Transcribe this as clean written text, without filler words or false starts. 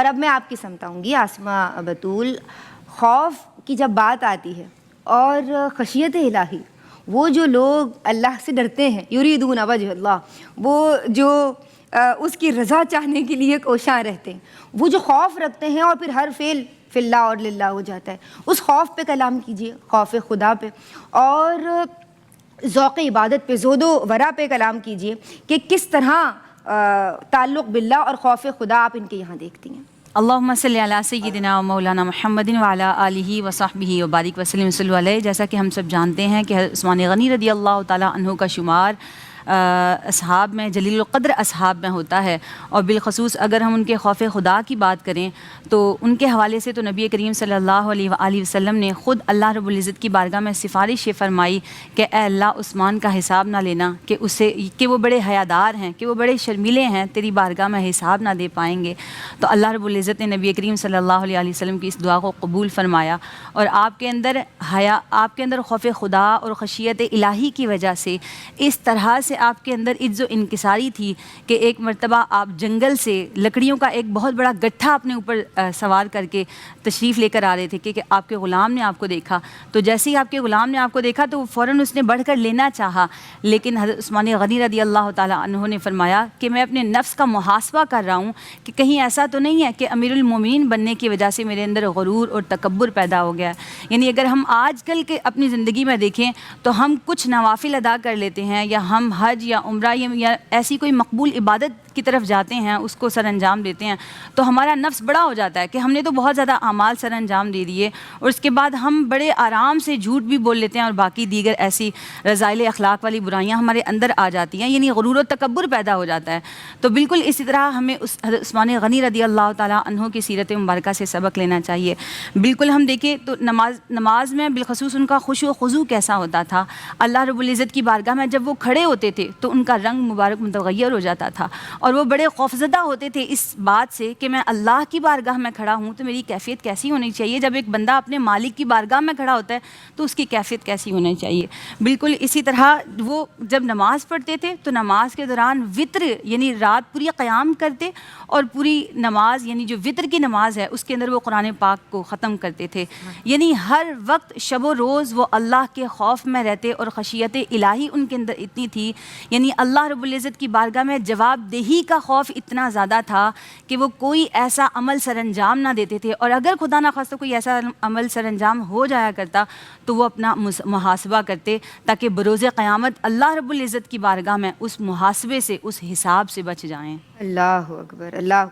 اور اب میں آپ کی سمجھاؤں گی آسماء بطول، خوف کی جب بات آتی ہے اور خشیت الہی، وہ جو لوگ اللہ سے ڈرتے ہیں، یریدون وجہ اللہ، وہ جو اس کی رضا چاہنے کے لیے کوشاں رہتے ہیں، وہ جو خوف رکھتے ہیں اور پھر ہر فعل فی اللہ اور للہ ہو جاتا ہے، اس خوف پہ کلام کیجئے، خوف خدا پہ، اور ذوق عبادت پہ، زہد و ورع پہ کلام کیجئے کہ کس طرح تعلق باللہ اور خوف خدا آپ ان کے یہاں دیکھتی ہیں۔ اللہم صلی علی سیدنا و مولانا محمد وعلی آلہ و صحبہ و بارک وسلم صلی اللہ علیہ۔ جیسا کہ ہم سب جانتے ہیں کہ حضرت عثمان غنی رضی اللہ تعالیٰ عنہ کا شمار اصحاب میں، جلیل القدر اصحاب میں ہوتا ہے، اور بالخصوص اگر ہم ان کے خوف خدا کی بات کریں تو ان کے حوالے سے تو نبی کریم صلی اللہ علیہ وآلہ وسلم نے خود اللہ رب العزت کی بارگاہ میں سفارش یہ فرمائی کہ اے اللہ، عثمان کا حساب نہ لینا، کہ وہ بڑے حیادار ہیں، کہ وہ بڑے شرمیلے ہیں، تیری بارگاہ میں حساب نہ دے پائیں گے۔ تو اللہ رب العزت نے نبی کریم صلی اللہ علیہ وسلم کی اس دعا کو قبول فرمایا، اور آپ کے اندر آپ کے اندر خوف خدا اور خشیت الہی کی وجہ سے اس طرح سے آپ کے اندر عجز و انکساری تھی کہ ایک مرتبہ آپ جنگل سے لکڑیوں کا ایک بہت بڑا گٹھا اپنے اوپر سوار کر کے تشریف لے کر آ رہے تھے کہ آپ کے غلام نے آپ کو دیکھا، تو جیسے ہی آپ کے غلام نے آپ کو دیکھا تو فوراً اس نے بڑھ کر لینا چاہا، لیکن حضرت عثمان غنی رضی اللہ تعالیٰ عنہ نے فرمایا کہ میں اپنے نفس کا محاسبہ کر رہا ہوں کہ کہیں ایسا تو نہیں ہے کہ امیر المومنین بننے کی وجہ سے میرے اندر غرور اور تکبر پیدا ہو گیا ہے۔ یعنی اگر ہم آج کل کے اپنی زندگی میں دیکھیں تو ہم کچھ نوافل ادا کر لیتے ہیں، یا ہم حج یا عمرہ یا ایسی کوئی مقبول عبادت کی طرف جاتے ہیں، اس کو سر انجام دیتے ہیں، تو ہمارا نفس بڑا ہو جاتا ہے کہ ہم نے تو بہت زیادہ اعمال سر انجام دے دیے، اور اس کے بعد ہم بڑے آرام سے جھوٹ بھی بول لیتے ہیں اور باقی دیگر ایسی رذائل اخلاق والی برائیاں ہمارے اندر آ جاتی ہیں، یعنی غرور و تکبر پیدا ہو جاتا ہے۔ تو بالکل اسی طرح ہمیں حضرت عثمان غنی رضی اللہ تعالیٰ عنہ کی سیرت مبارکہ سے سبق لینا چاہیے۔ بالکل ہم دیکھیں تو نماز میں بالخصوص ان کا خشوع و خضوع کیسا ہوتا تھا۔ اللہ رب العزت کی بارگاہ میں جب وہ کھڑے ہوتے تھے تو ان کا رنگ مبارک متغیر ہو جاتا تھا، اور وہ بڑے خوفزدہ ہوتے تھے اس بات سے کہ میں اللہ کی بارگاہ میں کھڑا ہوں تو میری کیفیت کیسی ہونی چاہیے، جب ایک بندہ اپنے مالک کی بارگاہ میں کھڑا ہوتا ہے تو اس کی کیفیت کیسی ہونی چاہیے۔ بالکل اسی طرح وہ جب نماز پڑھتے تھے تو نماز کے دوران وطر یعنی رات پوری قیام کرتے، اور پوری نماز یعنی جو وطر کی نماز ہے اس کے اندر وہ قرآن پاک کو ختم کرتے تھے، یعنی ہر وقت شب و روز وہ اللہ کے خوف میں رہتے، اور خشیت الہی ان کے اندر اتنی تھی، یعنی اللہ رب العزت کی بارگاہ میں جواب دہی کا خوف اتنا زیادہ تھا کہ وہ کوئی ایسا عمل سر انجام نہ دیتے تھے، اور اگر خدا نخواستہ کوئی ایسا عمل سر انجام ہو جایا کرتا تو وہ اپنا محاسبہ کرتے تاکہ بروز قیامت اللہ رب العزت کی بارگاہ میں اس محاسبے سے، اس حساب سے بچ جائیں۔ اللہ اکبر، اللہ